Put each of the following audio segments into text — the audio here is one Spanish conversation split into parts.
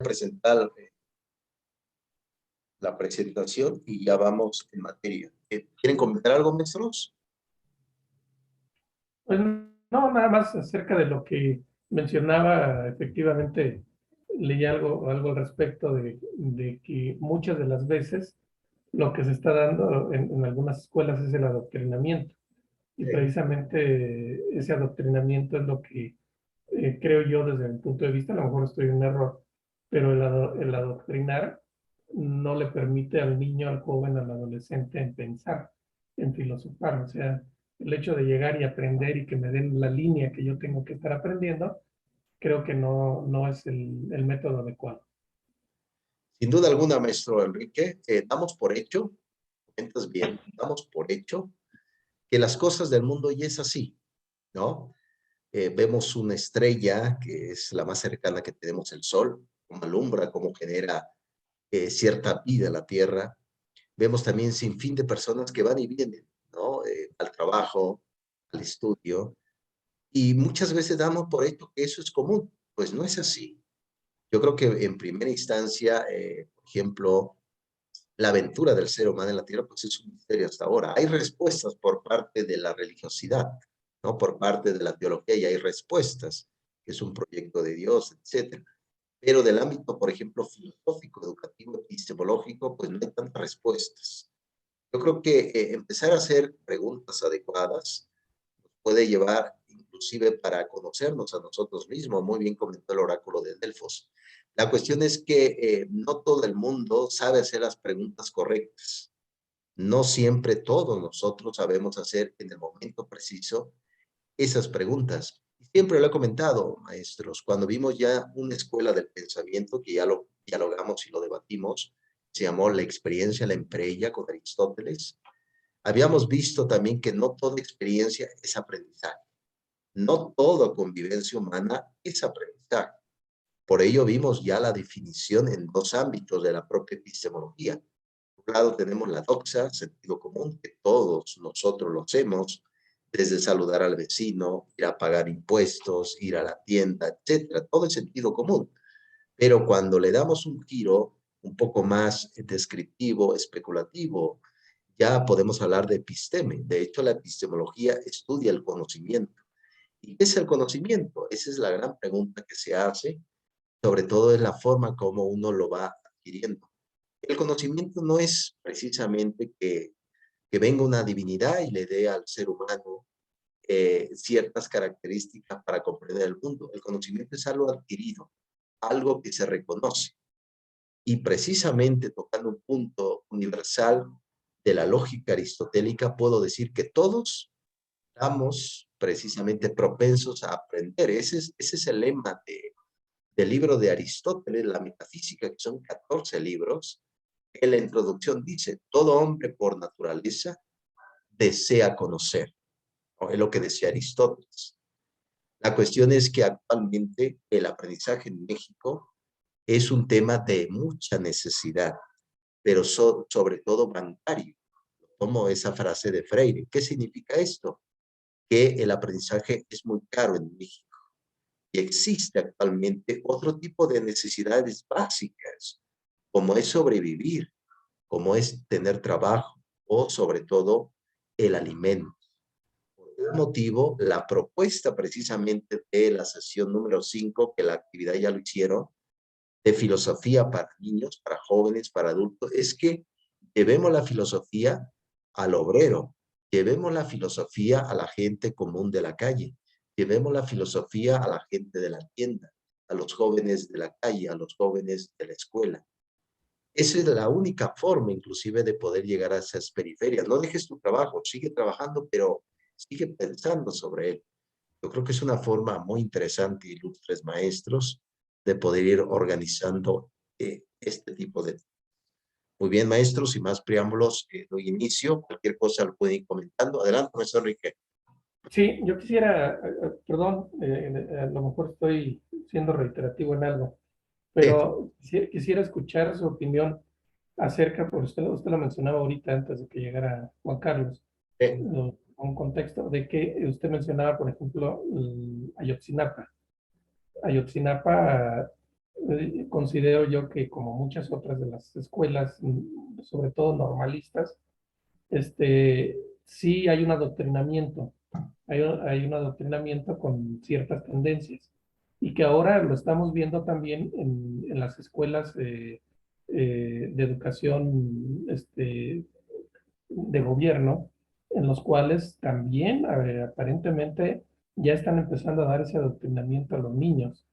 presentar la presentación y ya vamos en materia. ¿Quieren comentar algo, maestros? Pues no, nada más acerca de lo que mencionaba, efectivamente, leí algo al respecto de que muchas de las veces lo que se está dando en algunas escuelas es el adoctrinamiento. Y precisamente ese adoctrinamiento es lo que creo yo desde mi punto de vista, a lo mejor estoy en un error, pero el adoctrinar no le permite al niño, al joven, al adolescente en pensar, en filosofar. O sea, el hecho de llegar y aprender y que me den la línea que yo tengo que estar aprendiendo, creo que no es el método adecuado. Sin duda alguna, maestro Enrique, damos por hecho, comentas bien, damos por hecho que las cosas del mundo ya es así, ¿no? Vemos una estrella que es la más cercana que tenemos, el Sol, cómo alumbra, cómo genera cierta vida en la Tierra. Vemos también sin fin de personas que van y vienen, ¿no? Al trabajo, al estudio, y muchas veces damos por hecho que eso es común. Pues no es así. Yo creo que en primera instancia, por ejemplo, la aventura del ser humano en la Tierra, pues es un misterio hasta ahora. Hay respuestas por parte de la religiosidad, ¿no? Por parte de la teología y hay respuestas, que es un proyecto de Dios, etcétera. Pero del ámbito, por ejemplo, filosófico, educativo, epistemológico, pues no hay tantas respuestas. Yo creo que empezar a hacer preguntas adecuadas puede llevar inclusive para conocernos a nosotros mismos. Muy bien comentó el oráculo de Delfos. La cuestión es que no todo el mundo sabe hacer las preguntas correctas. No siempre todos nosotros sabemos hacer en el momento preciso esas preguntas. Siempre lo he comentado, maestros, cuando vimos ya una escuela del pensamiento, que ya lo dialogamos y lo debatimos, se llamó La experiencia, la emprella con Aristóteles, habíamos visto también que no toda experiencia es aprendizaje. No toda convivencia humana es aprendizaje. Por ello vimos ya la definición en dos ámbitos de la propia epistemología. Por un lado tenemos la doxa, sentido común, que todos nosotros lo hacemos, desde saludar al vecino, ir a pagar impuestos, ir a la tienda, etcétera. Todo es sentido común. Pero cuando le damos un giro un poco más descriptivo, especulativo, ya podemos hablar de episteme. De hecho, la epistemología estudia el conocimiento. ¿Y qué es el conocimiento? Esa es la gran pregunta que se hace, sobre todo en la forma como uno lo va adquiriendo. El conocimiento no es precisamente que venga una divinidad y le dé al ser humano ciertas características para comprender el mundo. El conocimiento es algo adquirido, algo que se reconoce. Y precisamente tocando un punto universal de la lógica aristotélica, puedo decir que todos estamos precisamente propensos a aprender. Ese es el lema del libro de Aristóteles, la metafísica, que son 14 libros. En la introducción dice, todo hombre por naturaleza desea conocer, ¿no? Es lo que decía Aristóteles. La cuestión es que actualmente el aprendizaje en México es un tema de mucha necesidad, pero sobre todo bancario. Tomo esa frase de Freire. ¿Qué significa esto? Que el aprendizaje es muy caro en México y existe actualmente otro tipo de necesidades básicas, como es sobrevivir, como es tener trabajo o sobre todo el alimento. Por tal motivo, la propuesta precisamente de la sesión número 5, que la actividad ya lo hicieron, de filosofía para niños, para jóvenes, para adultos, es que llevemos la filosofía al obrero, llevemos la filosofía a la gente común de la calle, llevemos la filosofía a la gente de la tienda, a los jóvenes de la calle, a los jóvenes de la escuela. Esa es la única forma, inclusive, de poder llegar a esas periferias. No dejes tu trabajo, sigue trabajando, pero sigue pensando sobre él. Yo creo que es una forma muy interesante, ilustres maestros, de poder ir organizando este tipo de... Muy bien, maestros, sin más preámbulos, doy inicio. Cualquier cosa lo pueden ir comentando. Adelante, maestro Enrique. Sí, yo quisiera, perdón, a lo mejor estoy siendo reiterativo en algo, Sí, pero quisiera escuchar su opinión acerca, por usted lo mencionaba ahorita antes de que llegara Juan Carlos, sí, un contexto de que usted mencionaba, por ejemplo, Ayotzinapa. Ayotzinapa considero yo que como muchas otras de las escuelas, sobre todo normalistas, sí hay un adoctrinamiento, hay un adoctrinamiento con ciertas tendencias y que ahora lo estamos viendo también en las escuelas de educación de gobierno, en los cuales también aparentemente ya están empezando a dar ese adoctrinamiento a los niños,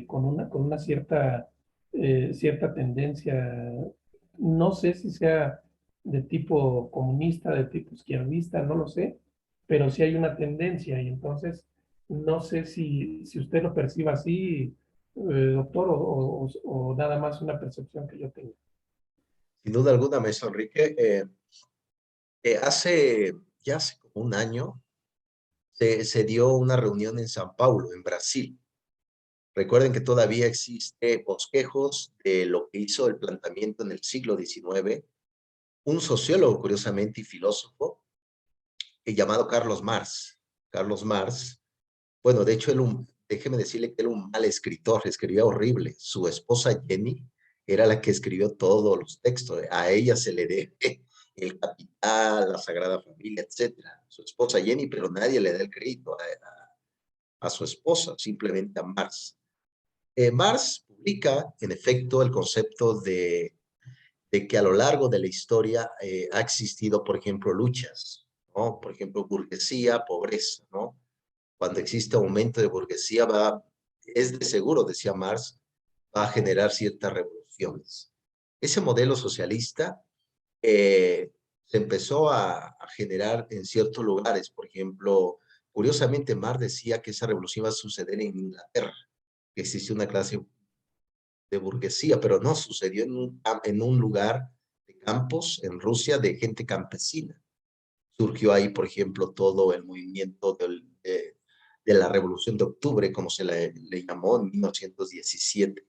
con una cierta tendencia, no sé si sea de tipo comunista, de tipo izquierdista, no lo sé, pero sí hay una tendencia y entonces no sé si usted lo perciba así, doctor, o nada más una percepción que yo tengo. Sin duda alguna, maestro Enrique, ya hace como un año, se dio una reunión en Sao Paulo, en Brasil. Recuerden que todavía existe bosquejos de lo que hizo el planteamiento en el siglo XIX, un sociólogo, curiosamente, y filósofo, llamado Carlos Marx. Carlos Marx, bueno, de hecho, déjeme decirle que era un mal escritor, escribía horrible. Su esposa Jenny era la que escribió todos los textos. A ella se le debe el Capital, la Sagrada Familia, etcétera. Su esposa Jenny, pero nadie le da el crédito a su esposa, simplemente a Marx. Marx publica, en efecto, el concepto de que a lo largo de la historia ha existido, por ejemplo, luchas, ¿no? Por ejemplo, burguesía, pobreza, ¿no? Cuando existe aumento de burguesía, es de seguro, decía Marx, va a generar ciertas revoluciones. Ese modelo socialista se empezó a generar en ciertos lugares. Por ejemplo, curiosamente, Marx decía que esa revolución iba a suceder en Inglaterra, que existía una clase de burguesía, pero no sucedió en un lugar de campos en Rusia de gente campesina. Surgió ahí, por ejemplo, todo el movimiento de la Revolución de Octubre, como se le llamó en 1917.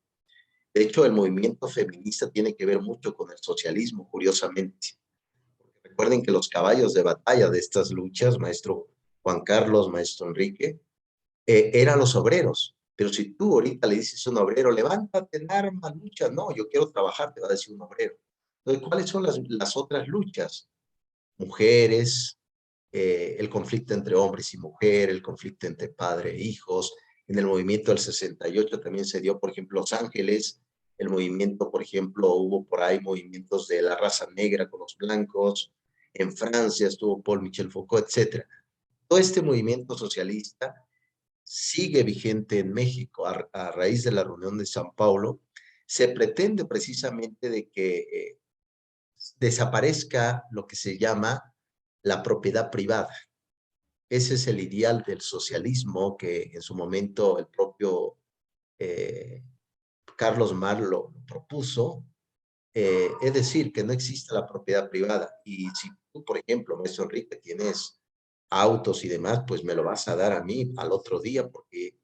De hecho, el movimiento feminista tiene que ver mucho con el socialismo, curiosamente. Recuerden que los caballos de batalla de estas luchas, maestro Juan Carlos, maestro Enrique, eran los obreros. Pero si tú ahorita le dices a un obrero, levántate en armas, lucha, no, yo quiero trabajar, te va a decir un obrero. Entonces, ¿cuáles son las otras luchas? Mujeres, el conflicto entre hombres y mujeres, el conflicto entre padre e hijos. En el movimiento del 68 también se dio, por ejemplo, Los Ángeles, el movimiento, por ejemplo, hubo por ahí movimientos de la raza negra con los blancos, en Francia estuvo Paul Michel Foucault, etcétera. Todo este movimiento socialista sigue vigente en México a raíz de la reunión de San Paulo. Se pretende precisamente de que desaparezca lo que se llama la propiedad privada. Ese es el ideal del socialismo que en su momento el propio eh, Carlos Marx lo propuso. Es decir, que no existe la propiedad privada. Y si tú, por ejemplo, maestro Enrique, tienes autos y demás, pues me lo vas a dar a mí al otro día porque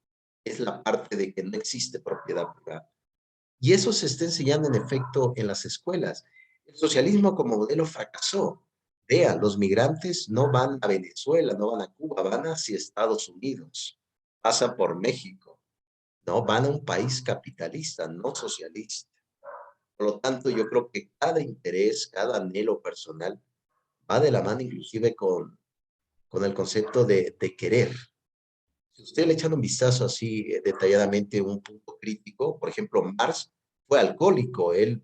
es la parte de que no existe propiedad privada. Y eso se está enseñando en efecto en las escuelas. El socialismo como modelo fracasó. Vean, los migrantes no van a Venezuela, no van a Cuba, van hacia Estados Unidos, pasan por México, no van a un país capitalista, no socialista. Por lo tanto, yo creo que cada interés, cada anhelo personal va de la mano inclusive con el concepto de querer. Si usted le echa un vistazo así detalladamente un punto crítico, por ejemplo, Marx fue alcohólico, él,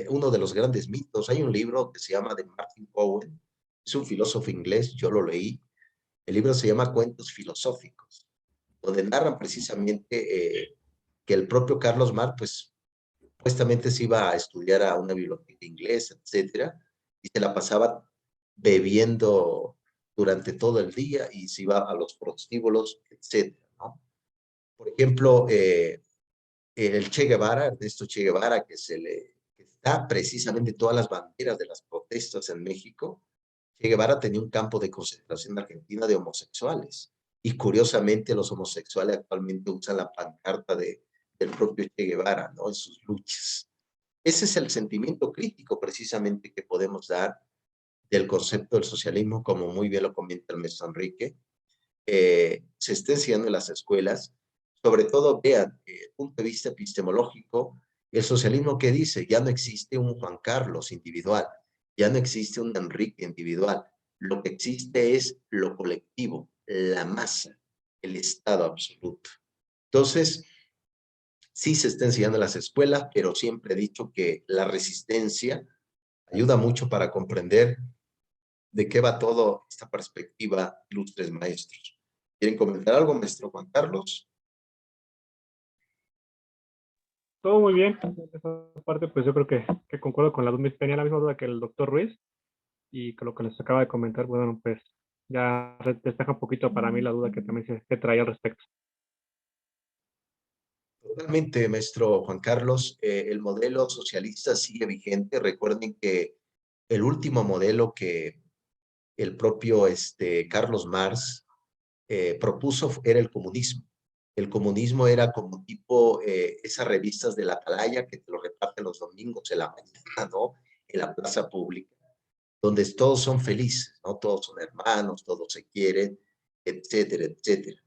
uno de los grandes mitos, hay un libro que se llama de Martin Cohen, es un filósofo inglés, yo lo leí, el libro se llama Cuentos Filosóficos, donde narran precisamente que el propio Carlos Marx, pues, supuestamente se iba a estudiar a una biblioteca inglesa, etcétera, y se la pasaba bebiendo durante todo el día y se iba a los prostíbulos, etcétera, ¿no? Por ejemplo, el Che Guevara, Ernesto Che Guevara, que está precisamente todas las banderas de las protestas en México, Che Guevara tenía un campo de concentración en Argentina de homosexuales. Y curiosamente los homosexuales actualmente usan la pancarta del propio Che Guevara, ¿no? En sus luchas. Ese es el sentimiento crítico precisamente que podemos dar del concepto del socialismo, como muy bien lo comenta el maestro Enrique. Se está enseñando en las escuelas, sobre todo vean, el punto de vista epistemológico, el socialismo que dice, ya no existe un Juan Carlos individual, ya no existe un Enrique individual, lo que existe es lo colectivo, la masa, el Estado absoluto. Entonces, sí se está enseñando en las escuelas, pero siempre he dicho que la resistencia ayuda mucho para comprender de qué va todo esta perspectiva, ilustres maestros. ¿Quieren comentar algo, maestro Juan Carlos? Todo muy bien. Esa parte, pues yo creo que concuerdo con la duda. Tenía la misma duda que el doctor Ruiz y con lo que les acaba de comentar, bueno, pues ya despeja un poquito para mí la duda que también se traía al respecto. Totalmente, maestro Juan Carlos. El modelo socialista sigue vigente. Recuerden que el último modelo que el propio Carlos Marx propuso era el comunismo. El comunismo era como tipo esas revistas de la Atalaya que te lo reparten los domingos en la mañana, ¿no? En la plaza pública, donde todos son felices, ¿no? Todos son hermanos, todos se quieren, etcétera, etcétera.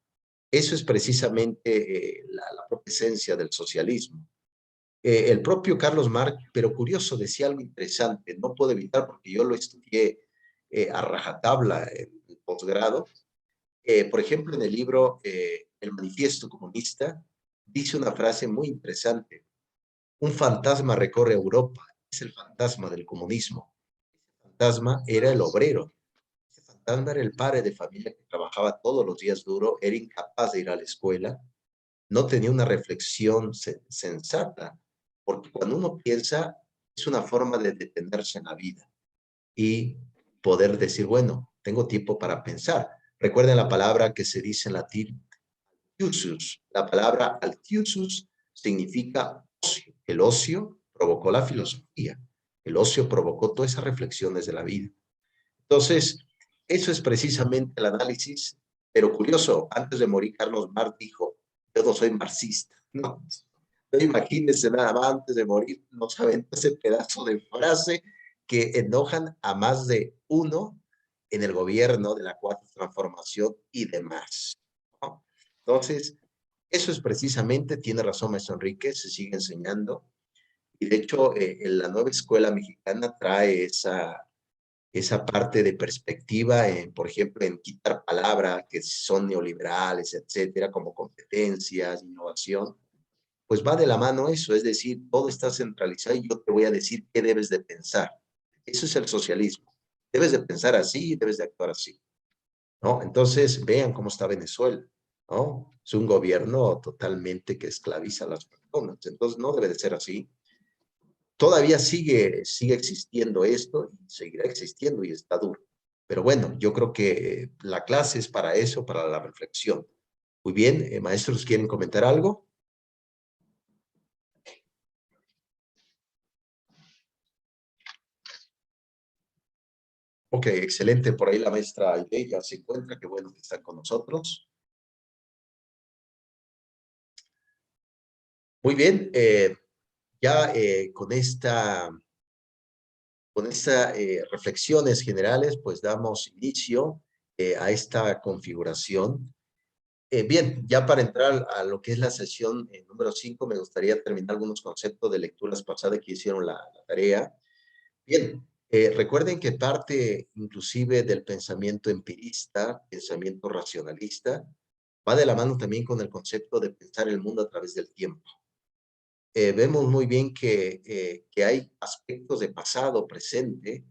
Eso es precisamente la propia esencia del socialismo. El propio Carlos Marx, pero curioso, decía algo interesante, no puedo evitar porque yo lo estudié a rajatabla en el posgrado. Por ejemplo, en el libro El Manifiesto Comunista, dice una frase muy interesante. Un fantasma recorre Europa, es el fantasma del comunismo. El fantasma era el obrero. Ese fantasma era el padre de familia que trabajaba todos los días duro, era incapaz de ir a la escuela, no tenía una reflexión sensata, porque cuando uno piensa es una forma de detenerse en la vida y poder decir, bueno, tengo tiempo para pensar. Recuerden la palabra que se dice en latín, altiusus. La palabra altiusus significa ocio. El ocio provocó la filosofía. El ocio provocó todas esas reflexiones de la vida. Entonces, eso es precisamente el análisis, pero curioso, antes de morir Carlos Marx dijo, yo no soy marxista, no imagínense nada más antes de morir, no saben ese pedazo de frase que enojan a más de uno en el gobierno de la Cuarta Transformación y demás, ¿no? Entonces, eso es precisamente, tiene razón maestro Enrique, se sigue enseñando, y de hecho en la nueva escuela mexicana trae esa parte de perspectiva, por ejemplo, en quitar palabras que son neoliberales, etcétera, como competencias, innovación, pues va de la mano eso, es decir, todo está centralizado y yo te voy a decir qué debes de pensar. Eso es el socialismo. Debes de pensar así y debes de actuar así, ¿no? Entonces, vean cómo está Venezuela, ¿no? Es un gobierno totalmente que esclaviza a las personas, entonces no debe de ser así. Todavía sigue existiendo esto y seguirá existiendo y está duro. Pero bueno, yo creo que la clase es para eso, para la reflexión. Muy bien, maestros, ¿quieren comentar algo? Ok, excelente. Por ahí la maestra Aide ya se encuentra. Qué bueno que está con nosotros. Muy bien, ya con estas reflexiones generales, pues damos inicio a esta configuración. Bien, ya para entrar a lo que es la sesión número 5, me gustaría terminar algunos conceptos de lecturas pasadas que hicieron la tarea. Bien, recuerden que parte inclusive del pensamiento empirista, pensamiento racionalista, va de la mano también con el concepto de pensar el mundo a través del tiempo. Vemos muy bien que hay aspectos de pasado, presente,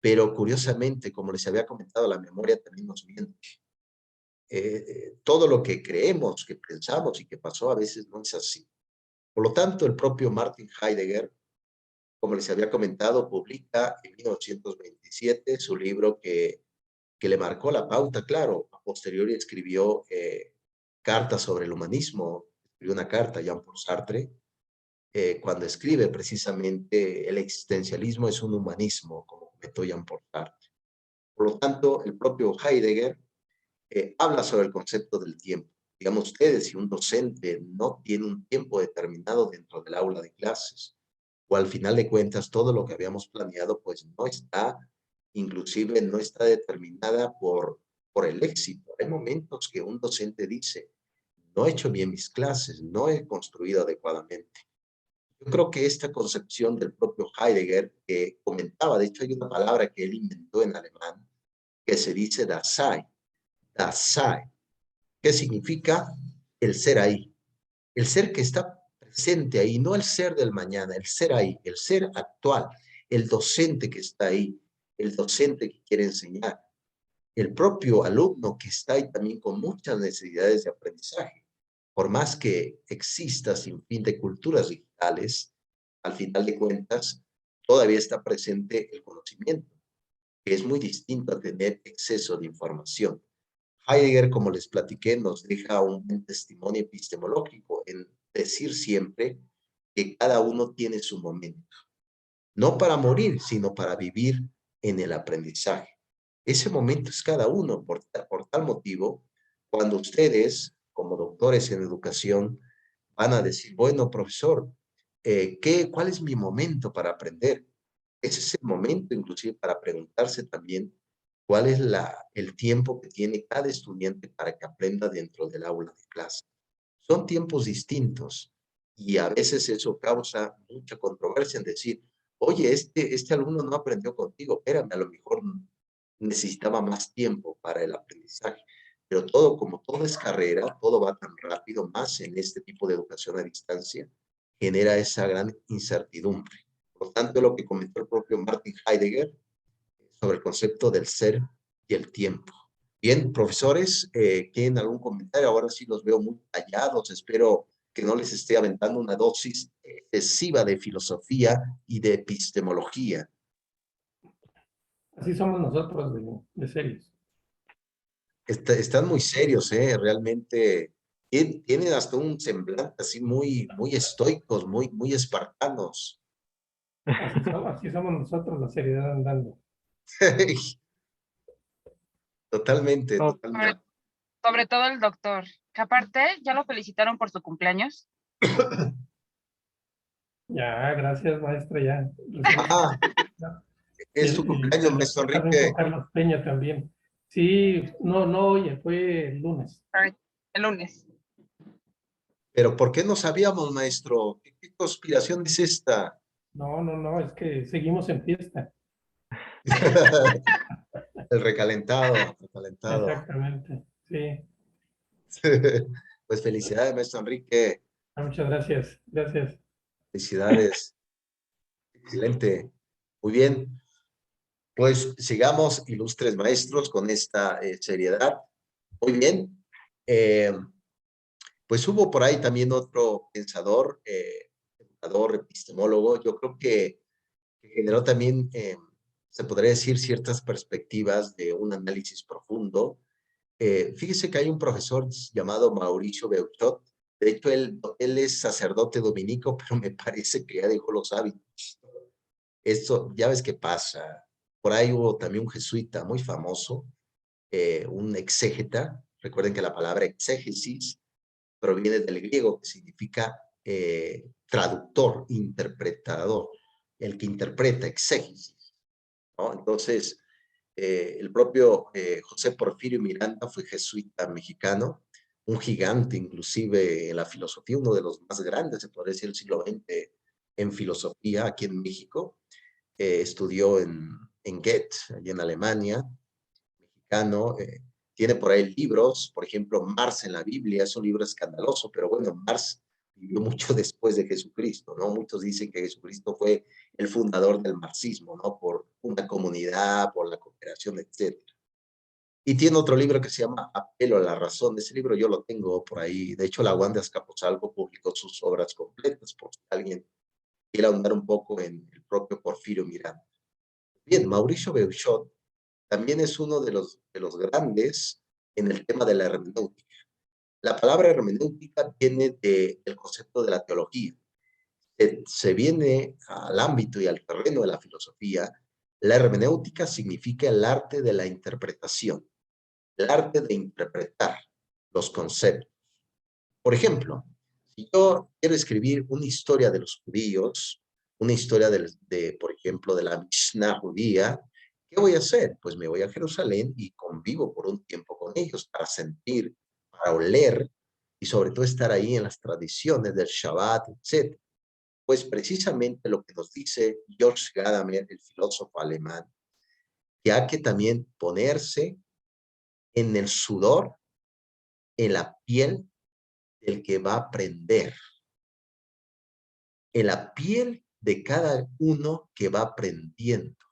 pero curiosamente, como les había comentado, la memoria también nos miente. Todo lo que creemos, que pensamos y que pasó a veces no es así. Por lo tanto, el propio Martin Heidegger, como les había comentado, publica en 1927 su libro que le marcó la pauta, claro. A posteriori escribió Cartas sobre el humanismo, escribió una carta a Jean-Paul Sartre, cuando escribe precisamente el existencialismo es un humanismo, como comentó Jean-Paul Sartre. Por lo tanto, el propio Heidegger habla sobre el concepto del tiempo. Digamos ustedes, si un docente no tiene un tiempo determinado dentro del aula de clases, o al final de cuentas todo lo que habíamos planeado, pues no está, inclusive no está determinada por el éxito. Hay momentos que un docente dice, no he hecho bien mis clases, no he construido adecuadamente. Yo creo que esta concepción del propio Heidegger, que comentaba, de hecho hay una palabra que él inventó en alemán, que se dice das Sei, que significa el ser ahí, el ser que está presente ahí, no el ser del mañana, el ser ahí, el ser actual, el docente que está ahí, el docente que quiere enseñar, el propio alumno que está ahí también con muchas necesidades de aprendizaje. Por más que exista sin fin de culturas digitales, al final de cuentas, todavía está presente el conocimiento, que es muy distinto a tener exceso de información. Heidegger, como les platiqué, nos deja un buen testimonio epistemológico en decir siempre que cada uno tiene su momento, no para morir, sino para vivir en el aprendizaje. Ese momento es cada uno, por tal motivo, cuando ustedes, como doctores en educación, van a decir, bueno, profesor, ¿cuál es mi momento para aprender? Ese es el momento, inclusive, para preguntarse también cuál es el tiempo que tiene cada estudiante para que aprenda dentro del aula de clase. Son tiempos distintos y a veces eso causa mucha controversia en decir, oye, este alumno no aprendió contigo, espérame, a lo mejor necesitaba más tiempo para el aprendizaje. Pero todo, como todo es carrera, todo va tan rápido, más en este tipo de educación a distancia, genera esa gran incertidumbre. Por lo tanto, lo que comentó el propio Martin Heidegger sobre el concepto del ser y el tiempo. Bien, profesores, ¿tienen algún comentario? Ahora sí los veo muy callados. Espero que no les esté aventando una dosis excesiva de filosofía y de epistemología. Así somos nosotros de serios. Están muy serios, realmente tienen hasta un semblante así muy estoicos, muy espartanos. Así somos nosotros, la seriedad andando. Totalmente, No, totalmente. Sobre todo el doctor, que aparte ya lo felicitaron por su cumpleaños. Ya, gracias, maestra, ya. Ah, Y, es su y cumpleaños, maestro también con Enrique. Carlos Peña también. Sí, no, oye, fue el lunes. El lunes. Pero ¿por qué no sabíamos, maestro? ¿Qué conspiración es esta? No, es que seguimos en fiesta. El recalentado, recalentado. Exactamente, sí. Pues felicidades, maestro Enrique. Muchas gracias, gracias. Felicidades. Excelente. Muy bien. Pues sigamos, ilustres maestros, con esta seriedad. Muy bien. Pues hubo por ahí también otro pensador, educador, epistemólogo. Yo creo que generó también, se podría decir, ciertas perspectivas de un análisis profundo. Fíjese que hay un profesor llamado Mauricio Beuchot. De hecho, él es sacerdote dominico, pero me parece que ya dejó los hábitos. Esto, ya ves qué pasa. Por ahí hubo también un jesuita muy famoso, un exégeta. Recuerden que la palabra exégesis proviene del griego, que significa traductor, interpretador, el que interpreta, exégesis, ¿no? Entonces, el propio José Porfirio Miranda fue jesuita mexicano, un gigante inclusive en la filosofía, uno de los más grandes, se podría decir, del siglo XX en filosofía aquí en México. Estudió en Goethe, allí en Alemania, mexicano. Tiene por ahí libros, por ejemplo, Marx en la Biblia, es un libro escandaloso, pero bueno, Marx vivió mucho después de Jesucristo, ¿no? Muchos dicen que Jesucristo fue el fundador del marxismo, ¿no? Por una comunidad, por la cooperación, etc. Y tiene otro libro que se llama Apelo a la razón. Ese libro yo lo tengo por ahí. De hecho, la UAM de Azcapotzalco publicó sus obras completas, por si alguien quiere ahondar un poco en el propio Porfirio Miranda. Bien, Mauricio Beuchot también es uno de los grandes en el tema de la hermenéutica. La palabra hermenéutica viene del concepto de la teología. Se viene al ámbito y al terreno de la filosofía. La hermenéutica significa el arte de la interpretación, el arte de interpretar los conceptos. Por ejemplo, si yo quiero escribir una historia de los judíos, una historia por ejemplo, de la Mishnah judía, ¿qué voy a hacer? Pues me voy a Jerusalén y convivo por un tiempo con ellos para sentir, para oler y sobre todo estar ahí en las tradiciones del Shabbat, etc. Pues precisamente lo que nos dice George Gadamer, el filósofo alemán, que hay que también ponerse en el sudor, en la piel del que va a aprender, en la piel de cada uno que va aprendiendo.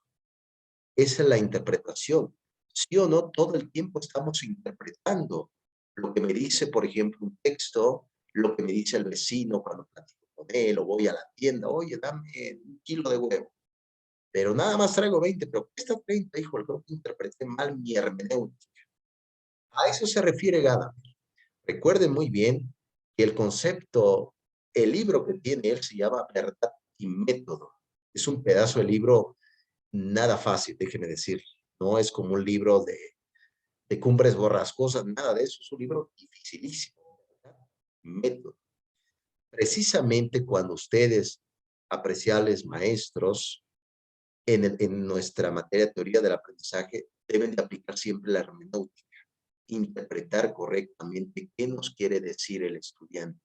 Esa es la interpretación. Sí o no, todo el tiempo estamos interpretando lo que me dice, por ejemplo, un texto, lo que me dice el vecino cuando platico con él, o voy a la tienda, oye, dame un kilo de huevo. Pero nada más traigo 20, pero cuesta 30, hijo, creo que interpreté mal mi hermenéutica. A eso se refiere Gadamer. Recuerden muy bien que el concepto, el libro que tiene él se llama Verdad y Método. Es un pedazo de libro nada fácil, déjeme decir. No es como un libro de cumbres borrascosas, nada de eso. Es un libro dificilísimo. ¿Verdad? Método. Precisamente cuando ustedes, apreciables maestros, en nuestra materia de teoría del aprendizaje, deben de aplicar siempre la hermenéutica, interpretar correctamente qué nos quiere decir el estudiante,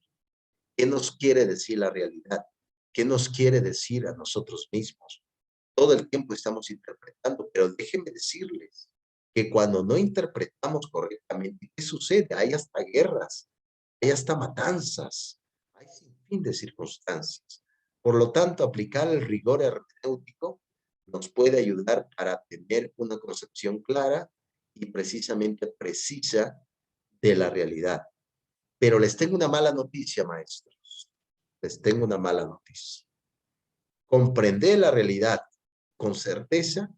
qué nos quiere decir la realidad, qué nos quiere decir a nosotros mismos. Todo el tiempo estamos interpretando, pero déjenme decirles que cuando no interpretamos correctamente, ¿qué sucede? Hay hasta guerras, hay hasta matanzas, hay sin fin de circunstancias. Por lo tanto, aplicar el rigor hermenéutico nos puede ayudar para tener una concepción clara y precisamente precisa de la realidad. Pero les tengo una mala noticia, maestros. Les tengo una mala noticia. Comprender la realidad con certeza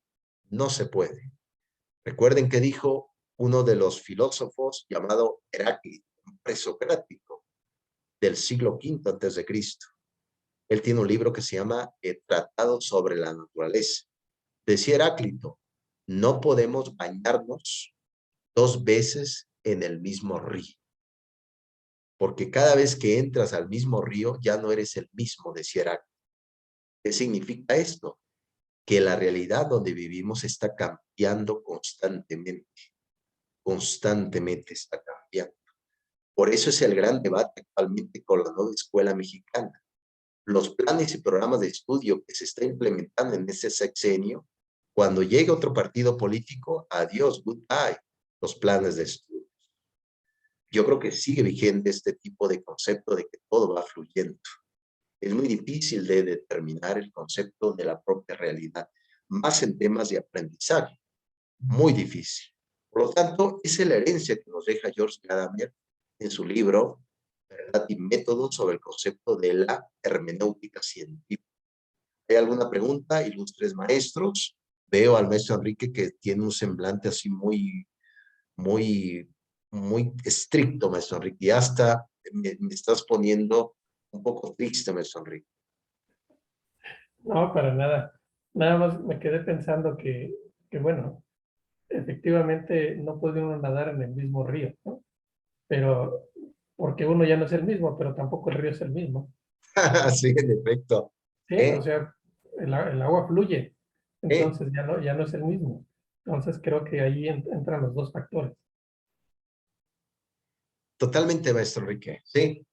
no se puede. Recuerden que dijo uno de los filósofos llamado Heráclito, un presocrático del siglo V antes de Cristo. Él tiene un libro que se llama El Tratado sobre la Naturaleza. Decía Heráclito, no podemos bañarnos 2 veces en el mismo río, porque cada vez que entras al mismo río ya no eres el mismo, decía Heráclito. ¿Qué significa esto? Que la realidad donde vivimos está cambiando constantemente, constantemente está cambiando. Por eso es el gran debate actualmente con la nueva escuela mexicana. Los planes y programas de estudio que se está implementando en este sexenio, cuando llegue otro partido político, adiós, goodbye, los planes de estudio. Yo creo que sigue vigente este tipo de concepto de que todo va fluyendo. Es muy difícil de determinar el concepto de la propia realidad, más en temas de aprendizaje, muy difícil. Por lo tanto, esa es la herencia que nos deja George Gadamer en su libro Verdad y Método sobre el concepto de la hermenéutica científica. ¿Hay alguna pregunta, ilustres maestros? Veo al maestro Enrique que tiene un semblante así muy, muy estricto, maestro Enrique. Y hasta me estás poniendo un poco triste, maestro Enrique. No, para nada. Nada más me quedé pensando que bueno, efectivamente no puede uno nadar en el mismo río, ¿no? Pero porque uno ya no es el mismo, pero tampoco el río es el mismo. Sí, en efecto. Sí, o sea, el agua fluye, Eh, entonces ya no es el mismo. Entonces creo que ahí entran los dos factores. Totalmente, maestro Enrique. Sí.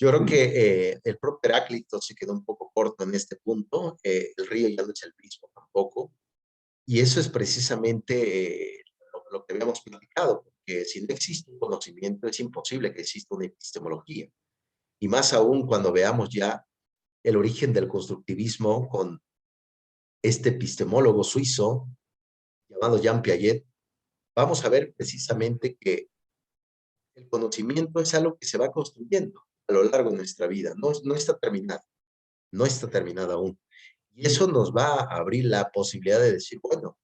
Yo creo que el propio Heráclito se quedó un poco corto en este punto. El río ya no es el mismo tampoco. Y eso es precisamente lo que habíamos platicado, porque si no existe un conocimiento, es imposible que exista una epistemología. Y más aún cuando veamos ya el origen del constructivismo con este epistemólogo suizo llamado Jean Piaget, vamos a ver precisamente que el conocimiento es algo que se va construyendo a lo largo de nuestra vida, no está terminado, no está terminado aún. Y eso nos va a abrir la posibilidad de decir, bueno,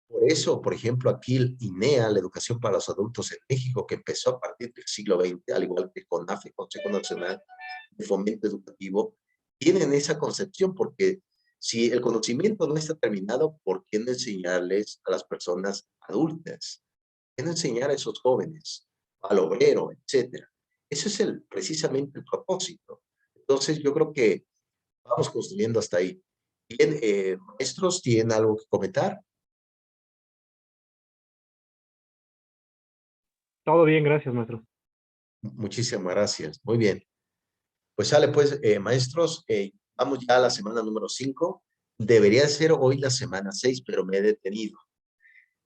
por eso, por ejemplo, aquí el INEA, la educación para los adultos en México, que empezó a partir del siglo XX, al igual que CONAFE, Consejo Nacional de Fomento Educativo, tienen esa concepción, porque si el conocimiento no está terminado, ¿por qué no enseñarles a las personas adultas? ¿Por qué no enseñar a esos jóvenes, al obrero, etcétera? Ese es precisamente el propósito. Entonces, yo creo que vamos construyendo hasta ahí. Bien, maestros, ¿tienen algo que comentar? Todo bien, gracias, maestro. Muchísimas gracias. Muy bien. Pues sale pues, maestros, vamos ya a la semana número 5. Debería ser hoy la semana 6, pero me he detenido.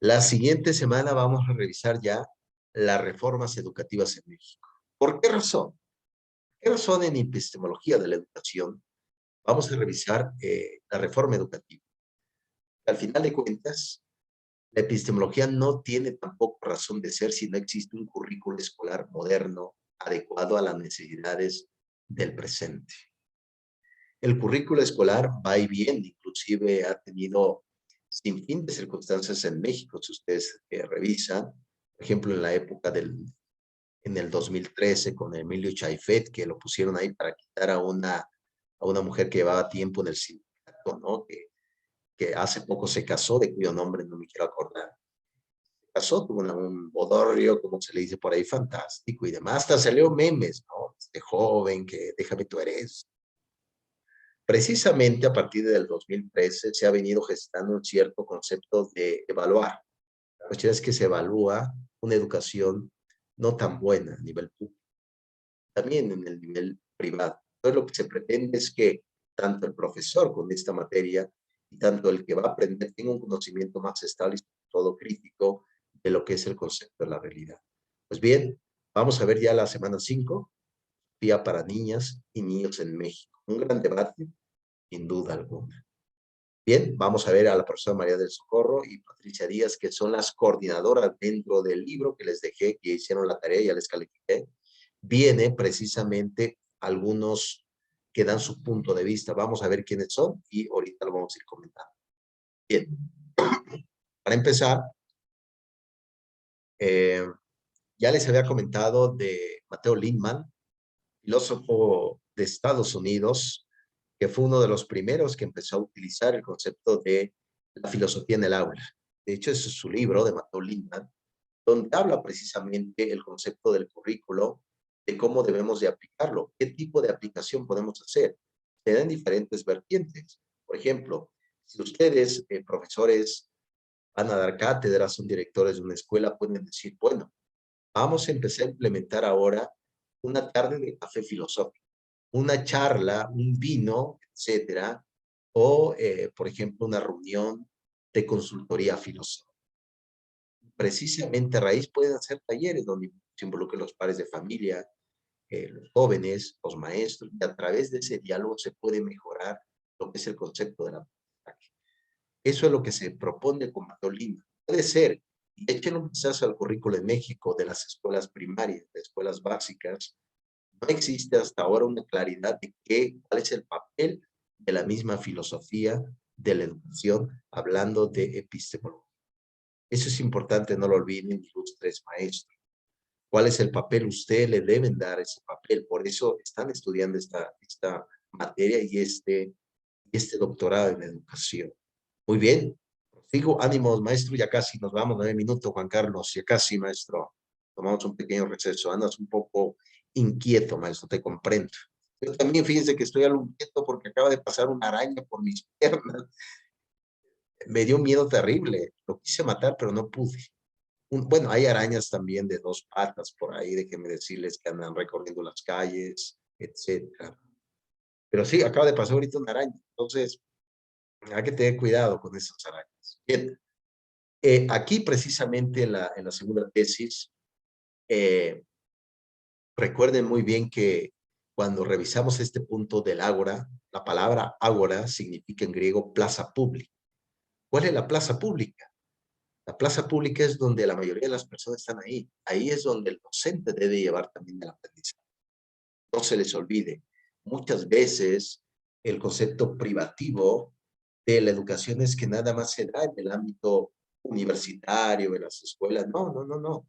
La siguiente semana vamos a revisar ya las reformas educativas en México. ¿Por qué razón? ¿Qué razón en epistemología de la educación? Vamos a revisar la reforma educativa. Al final de cuentas, la epistemología no tiene tampoco razón de ser si no existe un currículo escolar moderno adecuado a las necesidades del presente. El currículo escolar va y viene, inclusive ha tenido sin fin de circunstancias en México, si ustedes revisan, por ejemplo, en la época en el 2013 con Emilio Chaifet, que lo pusieron ahí para quitar a una mujer que llevaba tiempo en el sindicato, ¿no? Que hace poco se casó, de cuyo nombre no me quiero acordar. Se casó, tuvo un bodorrio, como se le dice por ahí, fantástico y demás. Hasta salió memes, ¿no? Este joven que déjame tú eres. Precisamente a partir del 2013 se ha venido gestando un cierto concepto de evaluar. La cuestión es que se evalúa una educación no tan buena a nivel público, también en el nivel privado. Entonces lo que se pretende es que tanto el profesor con esta materia y tanto el que va a aprender tenga un conocimiento más estable y todo crítico de lo que es el concepto de la realidad. Pues bien, vamos a ver ya la semana 5, día para niñas y niños en México. Un gran debate, sin duda alguna. Bien, vamos a ver a la profesora María del Socorro y Patricia Díaz, que son las coordinadoras dentro del libro que les dejé, que hicieron la tarea, ya les califiqué. Viene precisamente algunos que dan su punto de vista. Vamos a ver quiénes son y ahorita lo vamos a ir comentando. Bien, para empezar, ya les había comentado de Mateo Lindman, filósofo de Estados Unidos, que fue uno de los primeros que empezó a utilizar el concepto de la filosofía en el aula. De hecho, ese es su libro de Mateo Lindman, donde habla precisamente el concepto del currículo, de cómo debemos de aplicarlo, qué tipo de aplicación podemos hacer. Se dan diferentes vertientes. Por ejemplo, si ustedes, profesores, van a dar cátedras, son directores de una escuela, pueden decir, bueno, vamos a empezar a implementar ahora una tarde de café filosófico, una charla, un vino, etcétera, o, por ejemplo, una reunión de consultoría filosófica. Precisamente a raíz pueden hacer talleres donde se involucren los padres de familia, los jóvenes, los maestros, y a través de ese diálogo se puede mejorar lo que es el concepto de la aprendizaje. Eso es lo que se propone con Mateo Lindman. Puede ser, y echen un vistazo al currículo en México de las escuelas primarias, de escuelas básicas, no existe hasta ahora una claridad de cuál es el papel de la misma filosofía de la educación, hablando de epistemología. Eso es importante, no lo olviden, ilustres maestros. ¿Cuál es el papel? Ustedes le deben dar ese papel. Por eso están estudiando esta materia y este doctorado en educación. Muy bien. Sigo, ánimos, maestro, ya casi nos vamos, 9 minutos, Juan Carlos, ya casi, maestro. Tomamos un pequeño receso. Andas un poco inquieto, maestro, te comprendo. Yo también, fíjense que estoy algo inquieto porque acaba de pasar una araña por mis piernas. Me dio un miedo terrible. Lo quise matar, pero no pude. Bueno, hay arañas también de 2 patas por ahí, déjenme decirles que andan recorriendo las calles, etcétera. Pero sí, acaba de pasar ahorita una araña. Entonces, hay que tener cuidado con esas arañas. Bien. Aquí precisamente en la segunda tesis, recuerden muy bien que cuando revisamos este punto del ágora, la palabra ágora significa en griego plaza pública. ¿Cuál es la plaza pública? La plaza pública es donde la mayoría de las personas están ahí. Ahí es donde el docente debe llevar también el aprendizaje. No se les olvide. Muchas veces el concepto privativo de la educación es que nada más se da en el ámbito universitario, en las escuelas. No, no, no, no.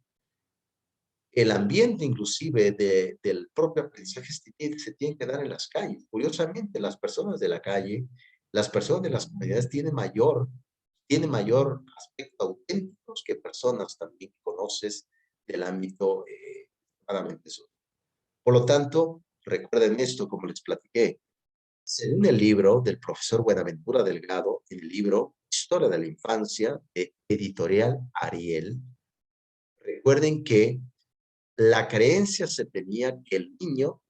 El ambiente inclusive del propio aprendizaje se tiene que dar en las calles. Curiosamente, las personas de la calle, las personas de las comunidades tienen mayor aspecto auténticos que personas también que conoces del ámbito claramente social. Por lo tanto, recuerden esto, como les platiqué, según el libro del profesor Buenaventura Delgado, el libro Historia de la Infancia, de Editorial Ariel, recuerden que La creencia se tenía que el niño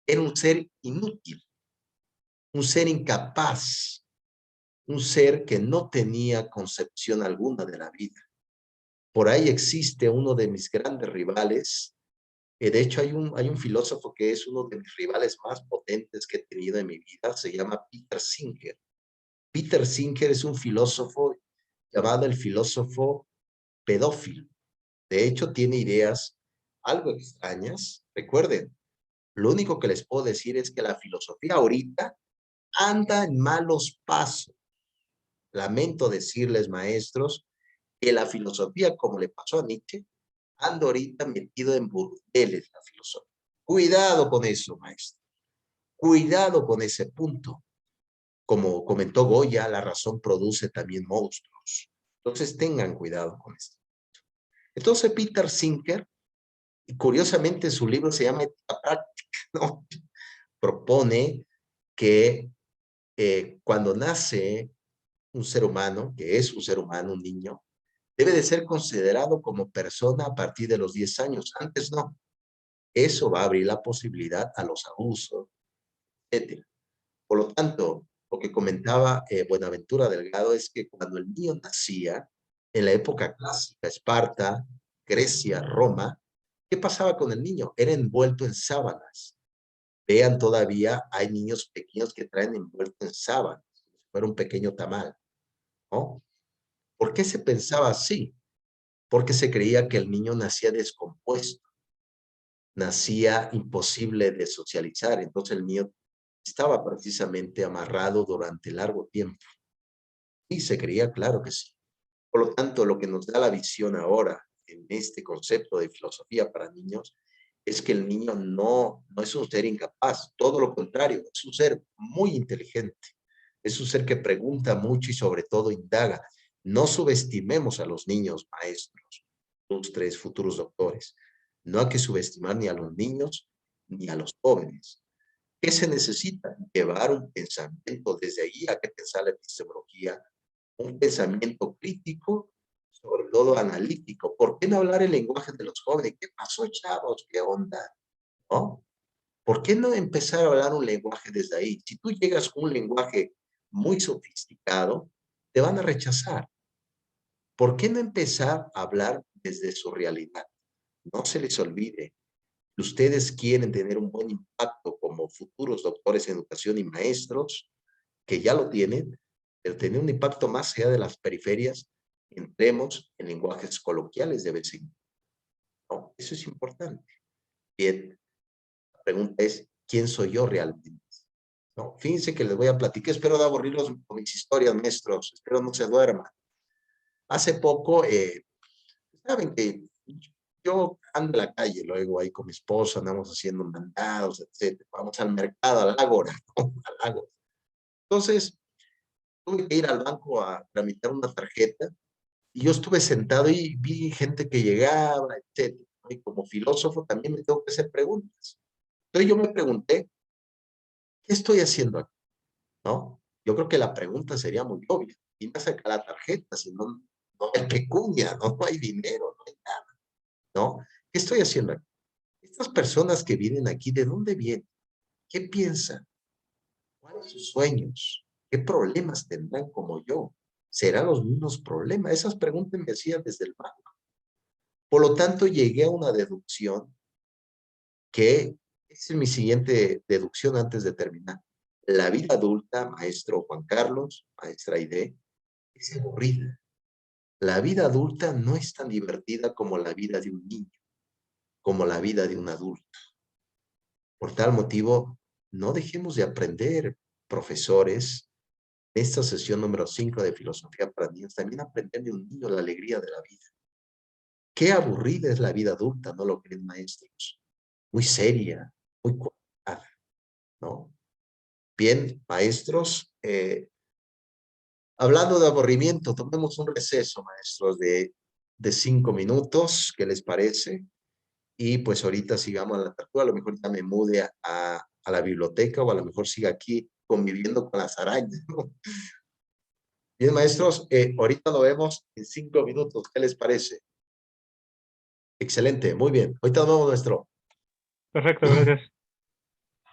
era un ser inútil, un ser incapaz, un ser que no tenía concepción alguna de la vida. Por ahí existe uno de mis grandes rivales. De hecho, hay un filósofo que es uno de mis rivales más potentes que he tenido en mi vida. Se llama Peter Singer. Peter Singer es un filósofo llamado el filósofo pedófilo. De hecho, tiene ideas algo extrañas. Recuerden, lo único que les puedo decir es que la filosofía ahorita anda en malos pasos. Lamento decirles, maestros, que la filosofía, como le pasó a Nietzsche, anda ahorita metido en burdeles la filosofía. Cuidado con eso, maestro. Cuidado con ese punto. Como comentó Goya, la razón produce también monstruos. Entonces tengan cuidado con esto. Entonces Peter Singer, y curiosamente su libro se llama Ética Práctica, ¿no? Propone que cuando nace un ser humano, que es un ser humano, un niño, debe de ser considerado como persona a partir de los 10 años. Antes no. Eso va a abrir la posibilidad a los abusos, etc. Por lo tanto, lo que comentaba Buenaventura Delgado es que cuando el niño nacía, en la época clásica, Esparta, Grecia, Roma, ¿qué pasaba con el niño? Era envuelto en sábanas. Vean, todavía hay niños pequeños que traen envuelto en sábanas, como si fuera un pequeño tamal, ¿no? ¿Por qué se pensaba así? Porque se creía que el niño nacía descompuesto, nacía imposible de socializar, entonces el niño estaba precisamente amarrado durante largo tiempo. Y se creía, claro que sí. Por lo tanto, lo que nos da la visión ahora en este concepto de filosofía para niños es que el niño no es un ser incapaz, todo lo contrario, es un ser muy inteligente, es un ser que pregunta mucho y sobre todo indaga. No subestimemos a los niños maestros, los 3 futuros doctores. No hay que subestimar ni a los niños ni a los jóvenes. ¿Qué se necesita? Llevar un pensamiento desde ahí a que pensar la epistemología, un pensamiento crítico, sobre todo analítico. ¿Por qué no hablar el lenguaje de los jóvenes? ¿Qué pasó, chavos? ¿Qué onda? ¿No? ¿Por qué no empezar a hablar un lenguaje desde ahí? Si tú llegas con un lenguaje muy sofisticado, te van a rechazar. ¿Por qué no empezar a hablar desde su realidad? No se les olvide, ustedes quieren tener un buen impacto como futuros doctores en educación y maestros, que ya lo tienen, pero tener un impacto más allá de las periferias, entremos en lenguajes coloquiales de vez en cuando. ¿No? Eso es importante. Bien, la pregunta es, ¿quién soy yo realmente? ¿No? Fíjense que les voy a platicar, espero no aburrirlos con mis historias, maestros, espero no se duerman. Hace poco, saben que yo ando en la calle, luego ahí con mi esposa, andamos haciendo mandados, etc. Vamos al mercado, al ágora, ¿no? Al ágora. Entonces, tuve que ir al banco a tramitar una tarjeta y yo estuve sentado y vi gente que llegaba, etc. Y como filósofo también me tengo que hacer preguntas. Entonces yo me pregunté, ¿qué estoy haciendo aquí? ¿No? Yo creo que la pregunta sería muy obvia. ¿Y me saca la tarjeta? Si no, no hay pecunia, ¿no? No hay dinero, no hay nada, ¿no? ¿Qué estoy haciendo aquí? Estas personas que vienen aquí, ¿de dónde vienen? ¿Qué piensan? ¿Cuáles son sus sueños? ¿Qué problemas tendrán como yo? ¿Serán los mismos problemas? Esas preguntas me hacían desde el banco. Por lo tanto, llegué a una deducción que es mi siguiente deducción antes de terminar. La vida adulta, maestro Juan Carlos, maestra Aide, es aburrida. La vida adulta no es tan divertida como la vida de un niño, como la vida de un adulto. Por tal motivo, no dejemos de aprender, profesores. Esta sesión número 5 de Filosofía para Niños, también aprender de un niño la alegría de la vida. Qué aburrida es la vida adulta, ¿no lo creen, maestros? Muy seria, muy cuadrada, ¿no? Bien, maestros, hablando de aburrimiento, tomemos un receso, maestros, de 5 minutos, ¿qué les parece? Y pues ahorita sigamos a la tertulia, a lo mejor ya me mude a la biblioteca o a lo mejor siga aquí conviviendo con las arañas, ¿no? Bien, maestros, ahorita nos vemos en 5 minutos, ¿qué les parece? Excelente, muy bien. Ahorita nos vemos, maestro. Perfecto, gracias.